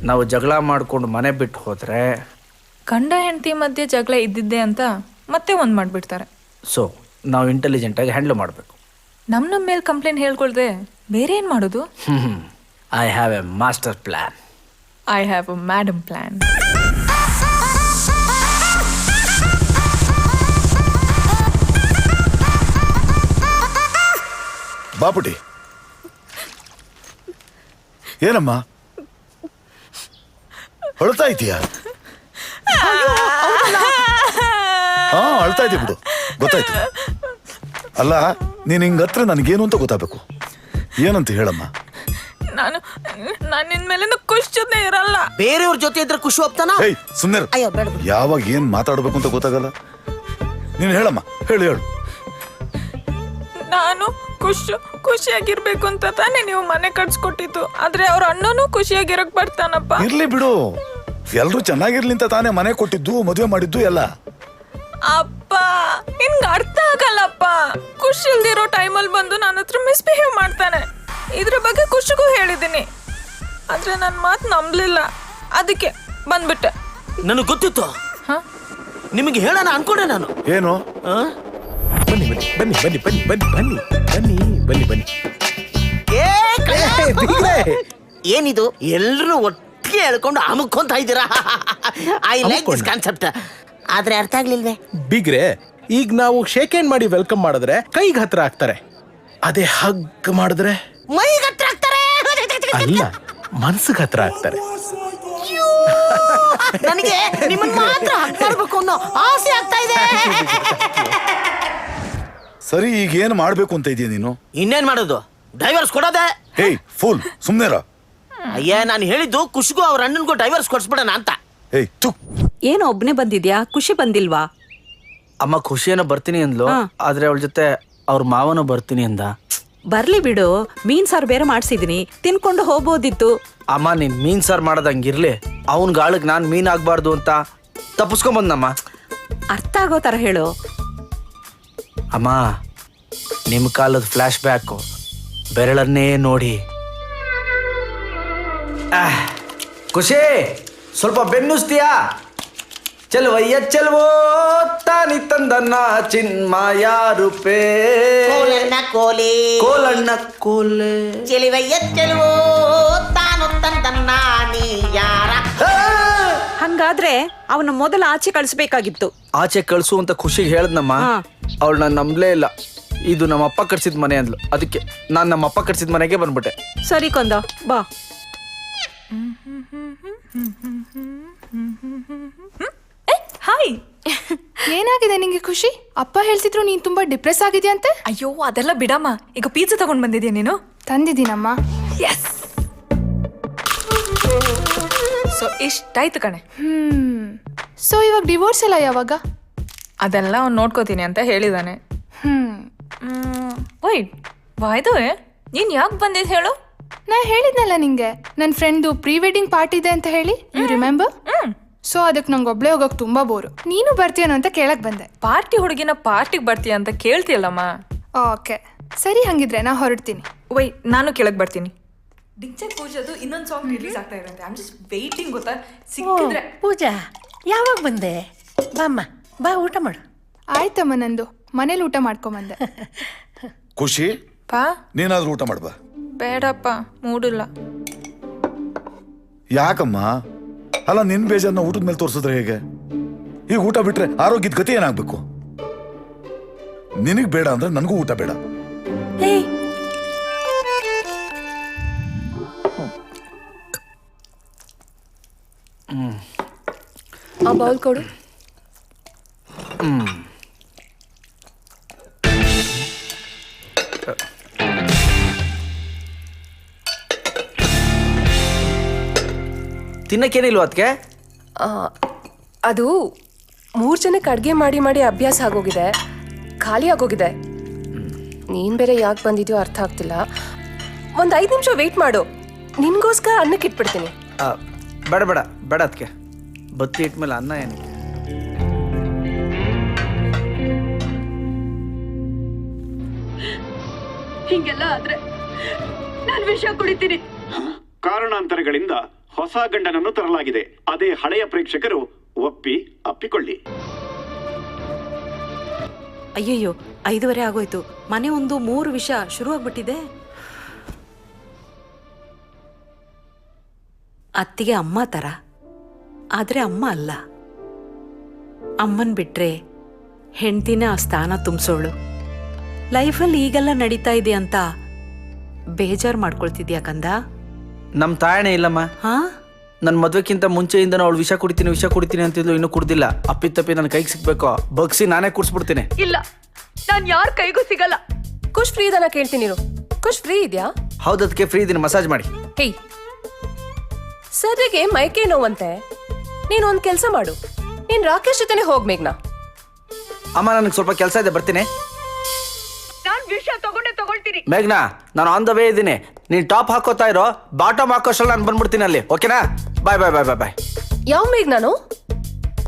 ನಾವು ಜಗಳ ಮಾಡ್ಕೊಂಡು ಮನೆ ಬಿಟ್ಟು ಹೋದರೆ ಗಂಡ ಹೆಂಡತಿ ಮಧ್ಯೆ ಜಗಳ ಇದ್ದಿದ್ದೆ ಅಂತ ಮತ್ತೆ ಒಂದು ಮಾಡಿಬಿಡ್ತಾರೆ. ಸೊ ನಾವು ಇಂಟೆಲಿಜೆಂಟಾಗಿ ಹ್ಯಾಂಡಲ್ ಮಾಡಬೇಕು. ನಮ್ಮ ಮೇಲೆ ಕಂಪ್ಲೇಂಟ್ ಹೇಳ್ಕೊಳ್ದೆ ಬೇರೆ ಏನು ಮಾಡೋದು? I have a master plan. I have a madam plan. ಬಾಪುಟಿ, ಏನಮ್ಮ ಅಳ್ತಾ ಇದೀಯಾ? ಅಳ್ತಾ ಇದೀಯ ಬಿಡು, ಗೊತ್ತಾಯ್ತು. ಅಲ್ಲ, ನೀನ್ ಹಿಂಗತ್ರ ನನಗೇನು ಅಂತ ಗೊತ್ತಾಗಬೇಕು. ಏನಂತ ಹೇಳಮ್ಮ. ನಾನು ನಿನ್ ಮೇಲೆ ಖುಷಿ ಜೊತೆ ಇರಲ್ಲ. ಬೇರೆಯವ್ರ ಜೊತೆ ಇದ್ರೆ ಖುಷಿ ಹೋಗ್ತಾನ. ಸುಮ್ಮನೆ ಯಾವಾಗ ಏನ್ ಮಾತಾಡ್ಬೇಕು ಅಂತ ಗೊತ್ತಾಗಲ್ಲ. ನೀನ್ ಹೇಳಮ್ಮ, ಹೇಳು. ನಾನು ಖುಷಿಯಾಗಿರ್ಬೇಕು ಅಂತ ತಾನೇ ನೀವು ಮನೆ ಕಟ್ಸ್ಕೊಟ್ಟಿದ್ದು. ಆದ್ರೆ ಅವ್ರ ಅಣ್ಣನೂ ಖುಷಿಯಾಗಿರಕ್ ಬರ್ತಾನಪ್ಪ. ಇರ್ಲಿ ಬಿಡು, ಎಲ್ರು ಚೆನ್ನಾಗಿರ್ಲಿ ಅಂತ ತಾನೇ ಮನೆ ಕೊಟ್ಟಿದ್ದು, ಮದುವೆ ಮಾಡಿದ್ದು ಎಲ್ಲ. ಅಪ್ಪ, ನಿನ್ಗೆ ಅರ್ಥ ಆಗಲ್ಲಪ್ಪ. ಖುಷಿ ಇಲ್ದಿರೋ ಟೈಮಲ್ಲಿ ಬಂದು ನನ್ನ ಹತ್ರ ಮಿಸ್ಬಿಹೇವ್ ಮಾಡ್ತಾನೆ. ಇದ್ರ ಬಗ್ಗೆ ಖುಷಿಗೂ ಹೇಳಿದ್ದೀನಿ, ಆದ್ರೆ ನನ್ನ ಮಾತು ನಂಬಲಿಲ್ಲ. ಅದಕ್ಕೆ ಬಂದ್ಬಿಟ್ಟೆ. ನನಗೆ ಗೊತ್ತಿತ್ತು. ನಿಮಗೆ ಹೇಳೋಣ ಅನ್ಕೊಂಡೆ ನಾನು. ಏನು? ಬನ್ನಿ ಬನ್ನಿ ಬನ್ನಿ ಬನ್ನಿ ಬನ್ನಿ ಬನ್ನಿ ಬನ್ನಿ ಬನ್ನಿ ಬನ್ನಿ. ಏನಿದು ಎಲ್ರು ಒಟ್ಟಿಗೆ ಹೇಳ್ಕೊಂಡು ಅಮುಕೊಂತ ಇದ್ದೀರಾ? I like this concept. ಆದ್ರೆ ಅರ್ಥ ಆಗ್ಲಿಲ್ವೇ? ಬಿಗ್ರೆ, ಈಗ ನಾವು ಶೇಕ್ ಹ್ಯಾಂಡ್ ಮಾಡಿ ವೆಲ್ಕಮ್ ಮಾಡಿದ್ರೆ ಕೈಗೆ ಹತ್ರ ಆಗ್ತಾರೆ. ಅದೇ ಹಗ್ ಮಾಡಿದ್ರೆ ಮೈಗೆ ಹತ್ರ ಆಗ್ತಾರೆ. ಅಲ್ಲ, ಮನ್ಸಿಗೆ ಹತ್ರ ಆಗ್ತಾರೆ. ನನಗೆ ನಿಮ್ಮನ್ನ ಮಾತ್ರ ಹಗ್ ಮಾಡ್ಬೇಕು ಅನ್ನೋ ಆಸೆ ಆಗ್ತಾ ಇದೆ. ಸರಿ, ಈಗ ಏನ್ ಮಾಡ್ಬೇಕು ಅಂತ ಇದೀಯ ನೀನು? ಇನ್ನೇನ್ ಮಾಡೋದು? ಡೈವರ್ಸ್ ಕೊಡೋದೆ. ಹೇಯ್ ಫೂಲ್, ಸುಮ್ನೆರ. ಅಯ್ಯ, ನಾನು ಹೇಳಿದ್ದು ಖುಷಿಗೂ ಅವ್ರ ಅಣ್ಣನ್ಗೂ ಡೈವರ್ಸ್ ಕೊಡ್ಸ್ಬಿಡೋಣ ಅಂತ. ಏನೋ ಒಬ್ನೇ ಬಂದಿದ್ಯಾ? ಖುಷಿ ಬಂದಿಲ್ವಾ? ಅಮ್ಮ ಖುಷಿಯನ್ನ ಬರ್ತೀನಿ ಅಂದ್ಲು, ಆದ್ರೆ ಅವಳ ಜೊತೆ ಅವ್ರ ಮಾವನು ಬರ್ತೀನಿ ಅಂದ. ಬರ್ಲಿ ಬಿಡು, ಮೀನ್ ಸಾರು ಬೇರೆ ಮಾಡ್ಸಿದೀನಿ, ತಿನ್ಕೊಂಡು ಹೋಗ್ಬೋದಿತ್ತು. ಅಮ್ಮ, ನೀನ್ ಮೀನ್ ಸಾರು ಮಾಡೋದಂಗಿರ್ಲಿ, ಅವನ್ ಗಾಳಗ್ ನಾನ್ ಮೀನ್ ಆಗ್ಬಾರ್ದು ಅಂತ ತಪ್ಪಿಸ್ಕೊಂಬಂದಮ್ಮ. ಅರ್ಥ ಆಗೋ ತರ ಹೇಳು. ಅಮ್ಮ, ನಿಮ್ ಕಾಲದ ಫ್ಲಾಶ್ ಬ್ಯಾಕು, ಬೆರಳನ್ನೇ ನೋಡಿ. ಖುಷಿ, ಸ್ವಲ್ಪ ಬೆನ್ನುಸ್ತೀಯಾ? ಚಲ್ವಯ್ಯ ಚಲ್ವೋ ತಾನಿ ತಂದನ್ನ ಚಿನ್ಮಯ ರೂಪೇ ಕೋಲಣ್ಣ ಕೋಲೆ ಕೋಲಣ್ಣ ಕೋಲೆ ಚೆಲುವಯ್ಯ ಚೆಲುವೋ ತಾನು ತಂದನ್ನ ನೀ ಯಾರ. ಹಂಗಾದ್ರೆ ಅವನ ಮೊದಲ ಆಚೆ ಕಳಿಸ್ಬೇಕಾಗಿತ್ತು. ಆಚೆ ಕಳ್ಸು ಅಂತ ಖುಷಿಗೆ ಹೇಳ್ದಮ್ಮ. ಅವಳು ನಾನು ನಂಬಲೇ ಇಲ್ಲ. ಇದು ನಮ್ಮ ಅಪ್ಪ ಕಟ್ಸಿದ ಮನೆ ಅಂದ್ಲು, ಅದಕ್ಕೆ ನಾನು ನಮ್ಮ ಅಪ್ಪ ಕಟ್ಸಿದ ಮನೆಗೆ ಬಂದ್ಬಿಟ್ಟೆ. ಸರಿ ಕೊಂದ, ಬಾ. ಹಾಯ್. ಏನಾಗಿದೆ ನಿಂಗೆ ಖುಷಿ? ಅಪ್ಪ ಹೇಳ್ತಿದ್ರು ನೀನ್ ತುಂಬಾ ಡಿಪ್ರೆಸ್ ಆಗಿದ್ಯಂತೆ. ಅಯ್ಯೋ, ಅದೆಲ್ಲ ಬಿಡಮ್ಮ. ಈಗ ಪಿಜ್ಜಾ ತಗೊಂಡ್ ಬಂದಿದ್ಯಾ ನೀನು? ತಂದಿದ್ದೀನಮ್ಮ. ಎಸ್. ಸೊ ಇಷ್ಟಾಯ್ತು ಕಣೆ. ಸೊ ಇವಾಗ ಡಿವೋರ್ಸ್ ಎಲ್ಲ ಯಾವಾಗ? ಅದೆಲ್ಲ ಅವ್ನು ನೋಡ್ಕೋತೀನಿ ಅಂತ ಹೇಳಿದಾನೆ. ವೈಟ್ ವಾಯ್ದುವೆ, ನೀನ್ ಯಾಕೆ ಬಂದಿದ್ ಹೇಳು? ನಾ ಹೇಳಿದ್ನಲ್ಲ ನಿಂಗೆ, ನನ್ನ ಫ್ರೆಂಡ್ದು ಪ್ರೀ ವೆಡ್ಡಿಂಗ್ ಪಾರ್ಟಿ ಇದೆ ಅಂತ ಹೇಳಿ. You remember? ಸೊ ಅದಕ್ಕೆ ನಂಗೆ ಒಬ್ಳೆ ಹೋಗಕ್ ತುಂಬಾ ಬೋರು. ನೀನು ಬರ್ತೀಯನೋ ಅಂತ ಕೇಳಕ್ ಬಂದೆ. ಪಾರ್ಟಿ ಹುಡುಗಿನ ಪಾರ್ಟಿಗೆ ಬರ್ತೀಯ ಅಂತ ಕೇಳ್ತೀಯಲ್ಲಮ್ಮ. ಓಕೆ ಸರಿ, ಹಂಗಿದ್ರೆ ನಾ ಹೊರಡ್ತೀನಿ. ವೈಟ್, ನಾನು ಕೇಳಕ್ ಬರ್ತೀನಿ. ಡಿಂಚಕ್ ಪೂಜಾದು ಇನ್ನೊಂದು ಸಾಂಗ್ ರಿಲೀಸ್ ಆಗ್ತಾ ಇರುತ್ತೆ. ಐ ಆಮ್ ಜಸ್ಟ್ ವೇಟಿಂಗ್, ಗೊತ್ತಾ? ಸಿಕ್ಕಿದ್ರೆ. ಪೂಜಾ, ಯಾವಾಗ ಬಂದೆ? ಬಾಮ್ಮ, ಬಾ ಊಟ ಮಾಡು. ಆಯ್ತಮ್ಮ, ನಂದು ಮನೇಲಿ ಊಟ ಮಾಡ್ಕೊಂಬಂದೆ. ಖುಷಿ, ಪಾ ನೀನಾದ್ರೂ ಊಟ ಮಾಡ್ಬಾ. ಬೇಡಪ್ಪ, ಮೂಡಿಲ್ಲ. ಯಾಕಮ್ಮ? ಅಲ್ಲ, ನಿನ್ ಬೇಜಾರನ್ನ ಊಟದ ಮೇಲೆ ತೋರಿಸಿದ್ರೆ ಹೇಗೆ? ಈಗ ಊಟ ಬಿಟ್ರೆ ಆರೋಗ್ಯದ ಗತಿ ಏನಾಗ್ಬೇಕು? ನಿನಗ್ ಬೇಡ ಅಂದ್ರೆ ನನಗೂ ಊಟ ಬೇಡ. ಆ ಬೌಲ್ ಕೊಡು. ತಿನ್ನಕ್ಕೇನಿಲ್ವ ಅದಕ್ಕೆ? ಅದು 3 ಜನಕ್ಕೆ ಅಡುಗೆ ಮಾಡಿ ಮಾಡಿ ಅಭ್ಯಾಸ ಆಗೋಗಿದೆ, ಖಾಲಿ ಆಗೋಗಿದೆ. ನೀನ್ ಬೇರೆ ಯಾಕೆ ಬಂದಿದ್ಯೋ ಅರ್ಥ ಆಗ್ತಿಲ್ಲ. ಒಂದು 5 ನಿಮಿಷ ವೇಟ್ ಮಾಡು, ನಿನ್ಗೋಸ್ಕರ ಅನ್ನಕ್ಕೆ ಇಟ್ಬಿಡ್ತೀನಿ. ಬೇಡ ಬೇಡ ಬೇಡ ಅದಕ್ಕೆ. ಬತ್ತಿ ಇಟ್ಮೇಲೆ ಅನ್ನ ಏನಕ್ಕೆ? ಹಿಂಗೆಲ್ಲ ಆದ್ರೆ ನಾನು ವಿಷ ಕುಡಿತೀನಿ. ಕಾರಣಾಂತರಗಳಿಂದ ಹೊಸ ಗಂಡನನ್ನು ತರಲಾಗಿದೆ. ಅದೇ ಹಳೆಯ ಪ್ರೇಕ್ಷಕರು ಅಪ್ಪಿಕೊಳ್ಳಿ. ಅಯ್ಯಯ್ಯೋ 5:30 ಆಗೋಯ್ತು. ಮನೆ ಒಂದು 3 ವಿಷಯ ಶುರುವಾಗ್ಬಿಟ್ಟಿದೆ. ಅತ್ತಿಗೆ ಅಮ್ಮ ತರ, ಆದ್ರೆ ಅಮ್ಮ ಅಲ್ಲ. ಅಮ್ಮನ್ ಬಿಟ್ರೆ ಹೆಂಡ್ತಿನ ಆ ಸ್ಥಾನ ತುಂಬಿಸೋಳು. ಲೈಫಲ್ಲಿ ಈಗೆಲ್ಲ ನಡೀತಾ ಇದೆ ಅಂತ ಬೇಜಾರು ಮಾಡ್ಕೊಳ್ತಿದ್ಯಾ ಕಂದ? ನಮ್ ತಾಯಣೆ ಇಲ್ಲಮ್ಮ. ಹಾ, ನನ್ ಮದ್ವೆಕ್ಕಿಂತ ಮುಂಚೆಯಿಂದ ಅವಳು ವಿಷ ಕುಡಿತೀನಿ ಅಂತಿದ್ಲು, ಇನ್ನೂ ಕುಡ್ದಿಲ್ಲ. ಅಪ್ಪಿತಪ್ಪಿ ನನ್ನ ಕೈಗೆ ಸಿಗ್ಬೇಕು, ಬಗ್ಸಿ ನಾನೇ ಕುಡ್ಸ್ಬಿಡ್ತೀನಿ. ಇಲ್ಲ, ನಾನ್ ಯಾರ ಕೈಗೂ ಸಿಗಲ್ಲ. ಖುಷ್ ಫ್ರೀ ಇದನ್ನ ಕೇಳ್ತೀನಿ. ಖುಷ್ ಫ್ರೀ ಇದೆಯಾ? ಹೌದು, ಅದಕ್ಕೆ ಫ್ರೀ ಇದೀನಿ, ಮಸಾಜ್ ಮಾಡಿ. ಹೇಯ್, ಸರಿಗೆ ಮೈಕೈ ನೋವಂತೆ. ನೀನ್ ಒಂದ್ ಕೆಲ್ಸ ಮಾಡು, ನೀನ್ ರಾಕೇಶ್ ಜೊತೆನೆ ಹೋಗ್ ಮೇಘ್ನಾ. ಅಮ್ಮ ನನಗೆ ಸ್ವಲ್ಪ ಕೆಲಸ ಇದೆ, ಬರ್ತೀನಿ. ನಾನ್ ವಿಷ ತಗೊಳ್ತೀನಿ. ಮೇಘ್ನಾ, ನಾನು ಆನ್ ದ ವೇ ಇದ್ದೀನಿ. ನೀನ್ ಟಾಪ್ ಹಾಕೋತಾ ಇರೋ, ಬಾಟಮ್ ಹಾಕೋಷ್ಟಲ್ಲ ನಾನು ಬಂದ್ಬಿಡ್ತೀನಿ ಅಲ್ಲಿ. ಓಕೆನಾ? ಬಾಯ್ ಬಾಯ್ ಬಾಯ್ ಬಾಯ್ ಬಾಯ್. ಯಾವ ಮೇಘ್ನಾನು?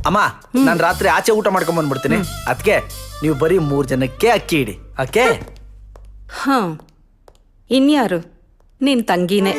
ಅಮ್ಮ, ನಾನು ರಾತ್ರಿ ಆಚೆ ಊಟ ಮಾಡ್ಕೊಂಡ್ ಬಂದ್ಬಿಡ್ತೀನಿ. ಅದಕ್ಕೆ ನೀವು ಬರೀ 3 ಜನಕ್ಕೆ ಅಕ್ಕಿ ಇಡಿ. ಓಕೆ? ಹಾ, ಇನ್ಯಾರು? ನಿನ್ ತಂಗಿನೇ.